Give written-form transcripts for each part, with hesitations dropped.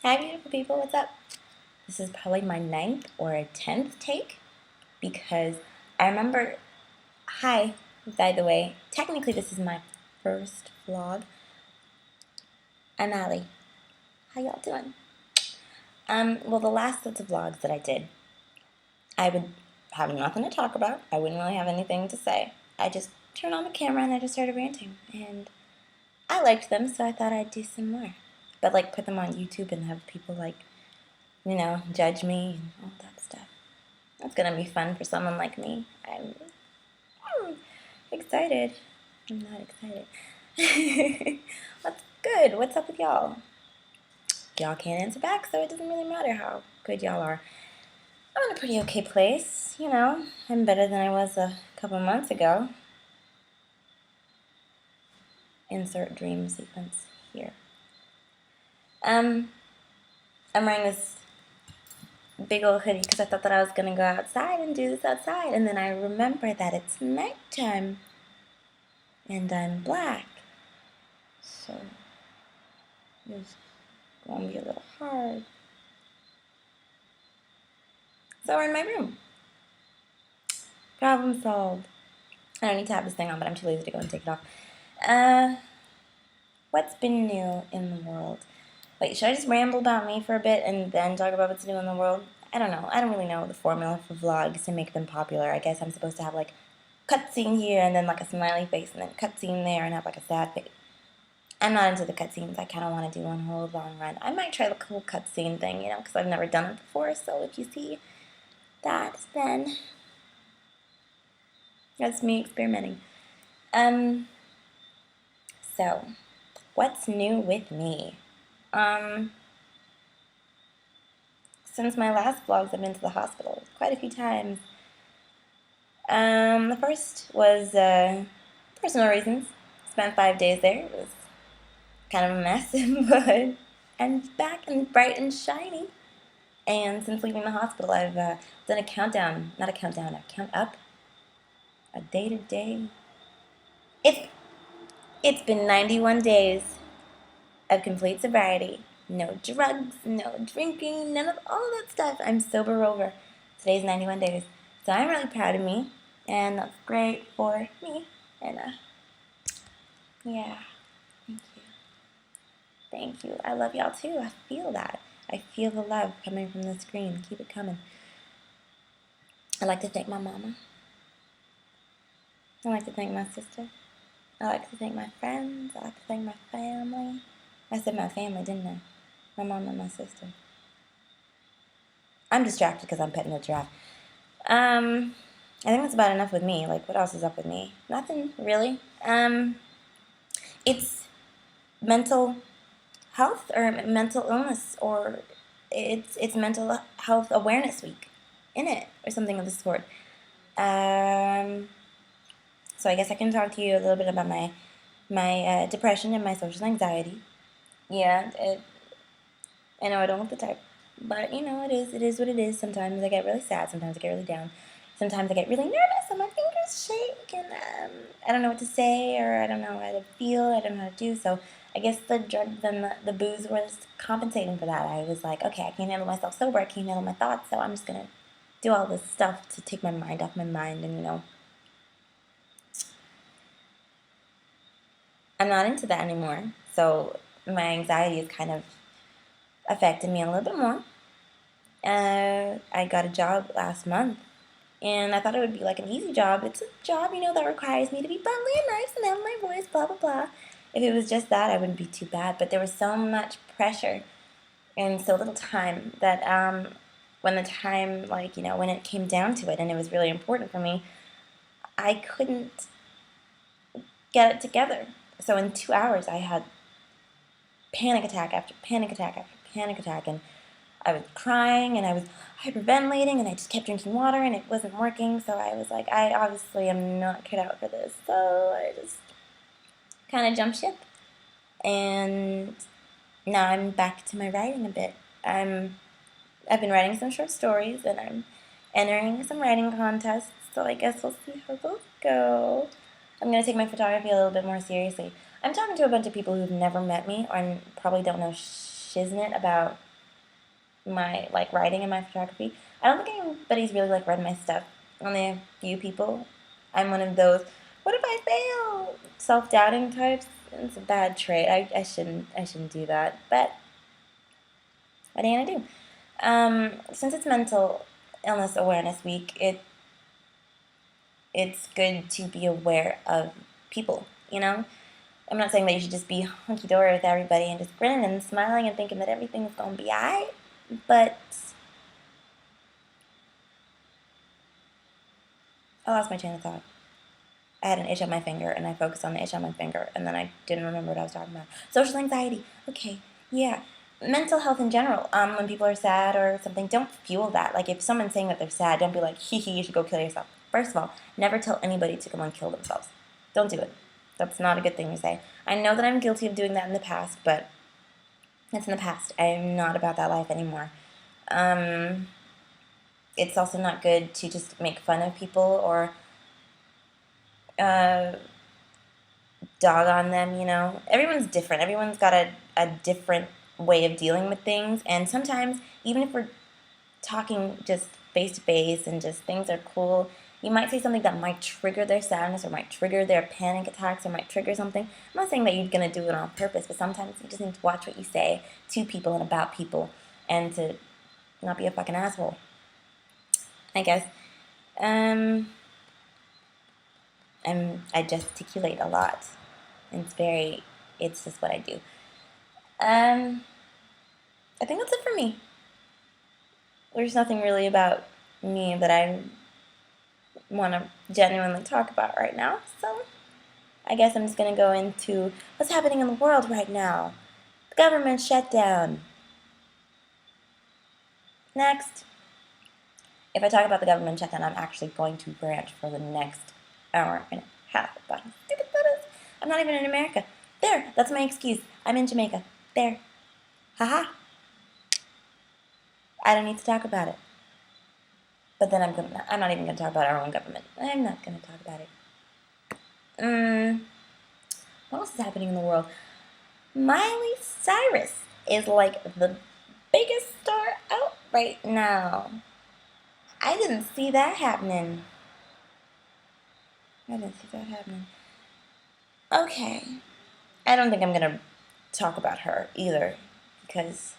Hi, beautiful people. What's up? This is probably my ninth or 10th take because I remember. Hi, by the way. Technically, this is my first vlog. I'm Allie. How y'all doing? Well, the last sets of vlogs that I did, I would have nothing to talk about. I wouldn't really have anything to say. I just turned on the camera and I just started ranting. And I liked them, so I thought I'd do some more. But, put them on YouTube and have people, judge me and all that stuff. That's gonna be fun for someone like me. I'm excited. I'm not excited. What's good? What's up with y'all? Y'all can't answer back, so it doesn't really matter how good y'all are. I'm in a pretty okay place, I'm better than I was a couple months ago. Insert dream sequence here. I'm wearing this big old hoodie because I thought that I was gonna go outside and do this outside, and then I remember that it's nighttime and I'm black, so it's gonna be a little hard. So we're in my room. Problem solved. I don't need to have this thing on, but I'm too lazy to go and take it off. What's been new in the world? Wait, should I just ramble about me for a bit and then talk about what's new in the world? I don't know. I don't really know the formula for vlogs to make them popular. I guess I'm supposed to have cutscene here and then a smiley face and then cutscene there and have a sad face. I'm not into the cutscenes. I kind of want to do one whole long run. I might try the cool cutscene thing, because I've never done it before. So if you see that, then that's me experimenting. So what's new with me? Since my last vlogs, I've been to the hospital quite a few times. The first was personal reasons. Spent 5 days there. It was kind of a mess, but I'm back and bright and shiny. And since leaving the hospital, I've done a countdown. Not a countdown, a count up. A day to day. It's been 91 days of complete sobriety. No drugs, no drinking, none of all of that stuff. I'm sober over. Today's 91 days. So I'm really proud of me. And that's great for me. And yeah. Thank you. Thank you. I love y'all too. I feel that. I feel the love coming from the screen. Keep it coming. I'd like to thank my mama. I'd like to thank my sister. I'd like to thank my friends. I'd like to thank my family. I said my family, didn't I? My mom and my sister. I'm distracted because I'm petting the giraffe. I think that's about enough with me. What else is up with me? Nothing, really. It's mental health or mental illness, or it's mental health awareness week in it, or something of the sort. So I guess I can talk to you a little bit about my depression and my social anxiety. Yeah, I know I don't look the type, but it is what it is. Sometimes I get really sad, sometimes I get really down, sometimes I get really nervous and my fingers shake, and I don't know what to say, or I don't know how to feel, I don't know how to do. So I guess the drugs and the booze was compensating for that. I was like, okay, I can't handle myself sober, I can't handle my thoughts, so I'm just gonna do all this stuff to take my mind off my mind, and I'm not into that anymore. So my anxiety is kind of affected me a little bit more. I got a job last month, and I thought it would be an easy job. It's a job, that requires me to be bubbly and nice and have my voice, blah, blah, blah. If it was just that, I wouldn't be too bad. But there was so much pressure and so little time that when the time, when it came down to it and it was really important for me, I couldn't get it together. So in 2 hours, I had panic attack after panic attack after panic attack, and I was crying and I was hyperventilating and I just kept drinking water and it wasn't working. So I was like, I obviously am not cut out for this. So I just kind of jumped ship, and now I'm back to my writing a bit. I've been writing some short stories and I'm entering some writing contests. So I guess we'll see how those go. I'm going to take my photography a little bit more seriously. I'm talking to a bunch of people who've never met me or probably don't know shiznit about my like writing and my photography. I don't think anybody's really like read my stuff. Only a few people. I'm one of those. What if I fail? Self-doubting types. It's a bad trait. I shouldn't do that. But what are you gonna do? Since it's Mental Illness Awareness Week, it's good to be aware of people. You know, I'm not saying that you should just be hunky dory with everybody and just grinning and smiling and thinking that everything's gonna be alright, but I lost my train of thought. I had an itch on my finger, and I focused on the itch on my finger, and then I didn't remember what I was talking about. Social anxiety. Okay, yeah. Mental health in general. When people are sad or something, don't fuel that. Like, if someone's saying that they're sad, don't be like, hee hee, you should go kill yourself. First of all, never tell anybody to go and kill themselves. Don't do it. That's not a good thing to say. I know that I'm guilty of doing that in the past, but it's in the past. I'm not about that life anymore. It's also not good to just make fun of people or dog on them, you know. Everyone's different. Everyone's got a different way of dealing with things. And sometimes, even if we're talking just face to face and just things are cool, you might say something that might trigger their sadness or might trigger their panic attacks or might trigger something. I'm not saying that you're going to do it on purpose, but sometimes you just need to watch what you say to people and about people and to not be a fucking asshole, I guess. I gesticulate a lot. It's just what I do. I think that's it for me. There's nothing really about me that I want to genuinely talk about right now, so I guess I'm just going to go into what's happening in the world right now. The government shutdown. Next. If I talk about the government shutdown, I'm actually going to rant for the next hour and a half about how stupid that is. I'm not even in America. There, that's my excuse. I'm in Jamaica. There. Haha. I don't need to talk about it. But then I'm not even going to talk about our own government. I'm not going to talk about it. What else is happening in the world? Miley Cyrus is like the biggest star out right now. I didn't see that happening. Okay. I don't think I'm going to talk about her either, because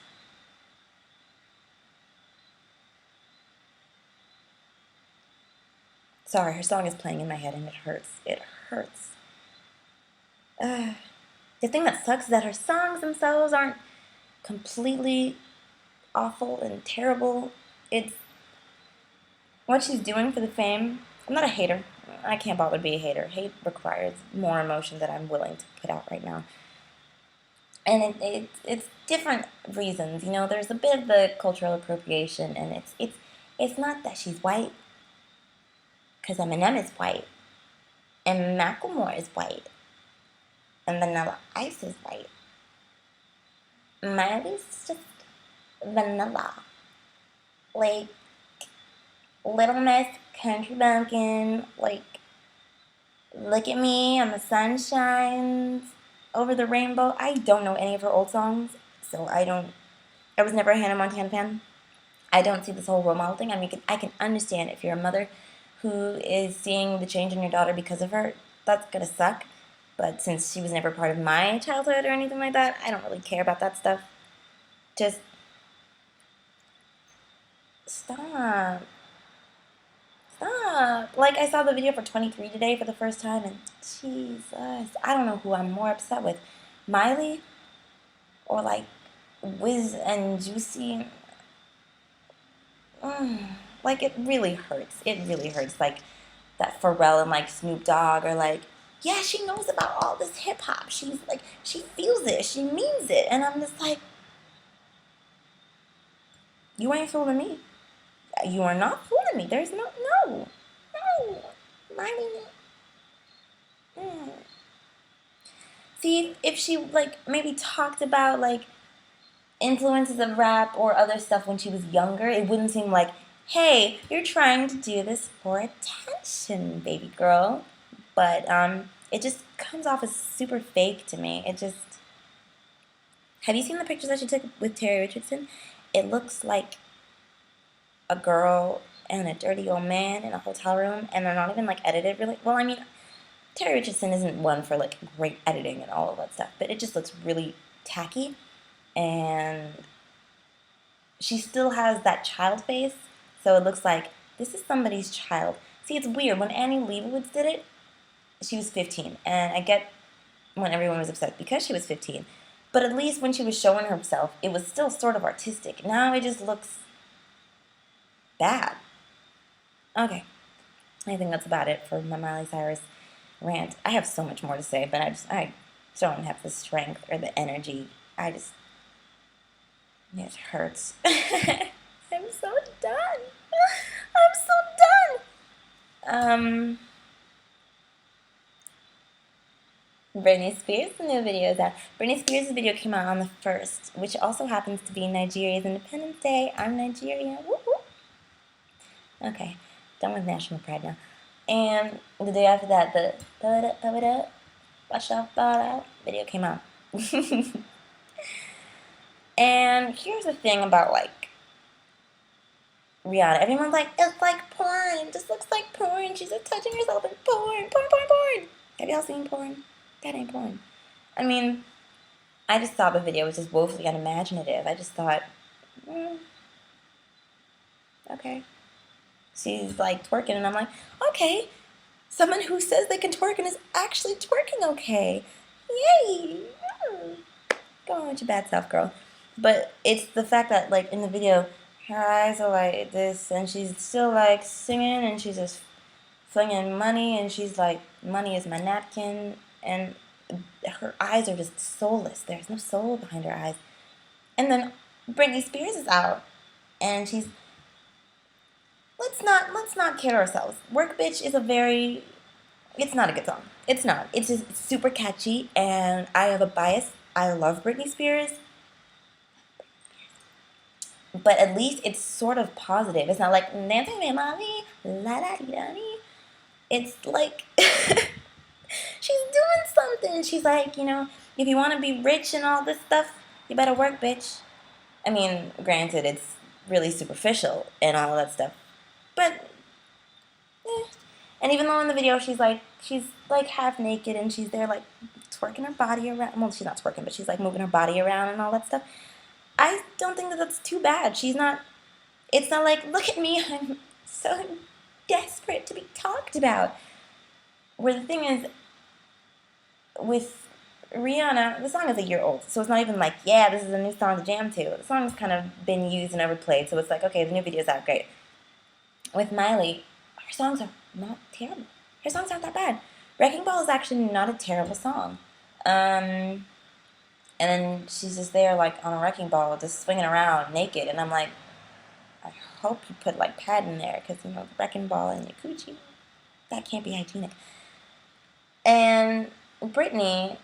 sorry, her song is playing in my head and it hurts. It hurts. The thing that sucks is that her songs themselves aren't completely awful and terrible. It's what she's doing for the fame. I'm not a hater. I can't bother to be a hater. Hate requires more emotion than I'm willing to put out right now. And it's different reasons. You know, there's a bit of the cultural appropriation, and it's not that she's white, because Eminem is white, and Macklemore is white, and Vanilla Ice is white. Miley's just vanilla. Like, Little Miss Country Bumpkin, like, look at me, and the sun shines over the rainbow. I don't know any of her old songs, so I was never a Hannah Montana fan. I don't see this whole role model thing. I mean, I can understand if you're a mother who is seeing the change in your daughter because of her, that's gonna suck. But since she was never part of my childhood or anything like that, I don't really care about that stuff. Just stop. Stop. Like, I saw the video for 23 today for the first time, and Jesus, I don't know who I'm more upset with. Miley or, like, Wiz and Juicy. Like, it really hurts. It really hurts. Like, that Pharrell and, like, Snoop Dogg are like, yeah, she knows about all this hip-hop. She's, like, she feels it. She means it. And I'm just like, you ain't fooling me. You are not fooling me. There's no. Miley. See, if she, like, maybe talked about, like, influences of rap or other stuff when she was younger, it wouldn't seem like, hey, you're trying to do this for attention, baby girl. But, it just comes off as super fake to me. Have you seen the pictures that she took with Terry Richardson? it looks like a girl and a dirty old man in a hotel room, and they're not even like edited really well. I mean, Terry Richardson isn't one for like great editing and all of that stuff, but it just looks really tacky, and she still has that child face, so it looks like this is somebody's child. See, it's weird. When Annie Leibovitz did it, she was 15, and I get when everyone was upset because she was 15, but at least when she was showing herself, it was still sort of artistic. Now it just looks bad. Okay, I think that's about it for my Miley Cyrus rant. I have so much more to say, but I don't have the strength or the energy. It hurts. I'm so done. I'm so done. Britney Spears' new video is out. Britney Spears' video came out on the 1st, which also happens to be Nigeria's Independence Day. I'm Nigerian. Woo woo. Okay, done with national pride now. And the day after that, the Watch Out video came out. And here's the thing about, like, Rihanna. Everyone's like, it's like porn. It just looks like porn. She's just touching herself in porn. Porn. Have y'all seen porn? That ain't porn. I mean, I just thought the video was just woefully unimaginative. I just thought, okay. She's like twerking, and I'm like, okay. Someone who says they can twerk and is actually twerking okay. Yay! Go on with your bad self, girl. But it's the fact that, like, in the video, her eyes are like this, and she's still, like, singing, and she's just flinging money, and she's like, money is my napkin, and her eyes are just soulless. There's no soul behind her eyes. And then Britney Spears is out, and she's, let's not kid ourselves. Work Bitch is it's not a good song. It's not. It's just it's super catchy, and I have a bias. I love Britney Spears, but at least it's sort of positive. It's not like dancing with mommy, la da dee da dee. It's like she's doing something. She's like, if you want to be rich and all this stuff, you better work, bitch. I mean, granted, it's really superficial and all that stuff, but And even though in the video she's like half naked and she's there like twerking her body around. Well, she's not twerking, but she's like moving her body around and all that stuff. I don't think that that's too bad. It's not like, look at me, I'm so desperate to be talked about. Where the thing is, with Rihanna, the song is a year old, so it's not even like, yeah, this is a new song to jam to. The song's kind of been used and overplayed, so it's like, okay, the new video's out, great. With Miley, her songs are not terrible. Her songs aren't that bad. Wrecking Ball is actually not a terrible song. And then she's just there, like, on a wrecking ball, just swinging around naked, and I'm like, I hope you put, like, pad in there, because, the wrecking ball and your coochie, that can't be hygienic. And Britney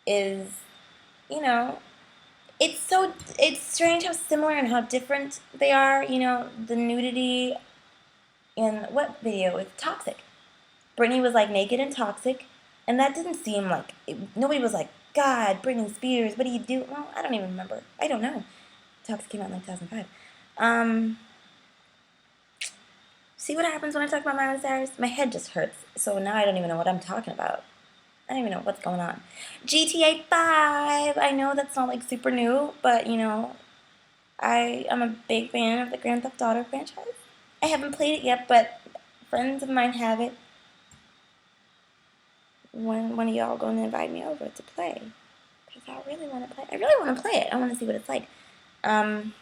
is, it's strange how similar and how different they are, the nudity in what video? It's Toxic. Britney was, like, naked and toxic, and that didn't seem like, nobody was like, God, Britney Spears, what do you do? Well, I don't even remember. I don't know. Toxic came out in, like, 2005. See what happens when I talk about Miley Cyrus? My head just hurts, so now I don't even know what I'm talking about. I don't even know what's going on. GTA 5! I know that's not, like, super new, but, I am a big fan of the Grand Theft Auto franchise. I haven't played it yet, but friends of mine have it. When one of y'all going to invite me over to play? Because I really want to play. I really want to play it. I want to see what it's like. I'm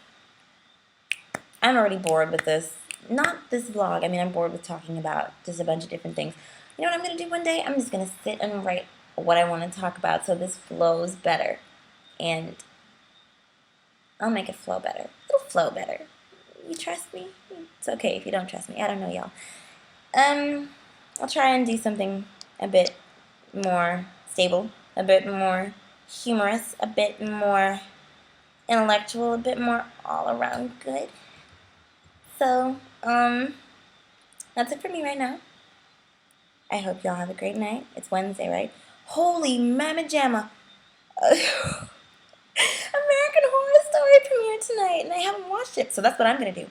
already bored with this. Not this vlog. I mean, I'm bored with talking about just a bunch of different things. You know what I'm going to do one day? I'm just going to sit and write what I want to talk about so this flows better. And I'll make it flow better. It'll flow better. You trust me? It's okay if you don't trust me. I don't know, y'all. I'll try and do something a bit more stable, a bit more humorous, a bit more intellectual, a bit more all around good. So, that's it for me right now. I hope y'all have a great night. It's Wednesday, right? Holy mamma jamma. American Horror Story premiere tonight, and I watched it. So that's what I'm going to do.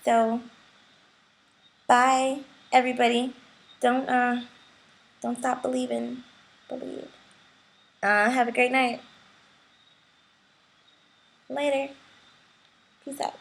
So, bye, everybody. Don't, uh, don't stop believing. Believe. Have a great night. Later. Peace out.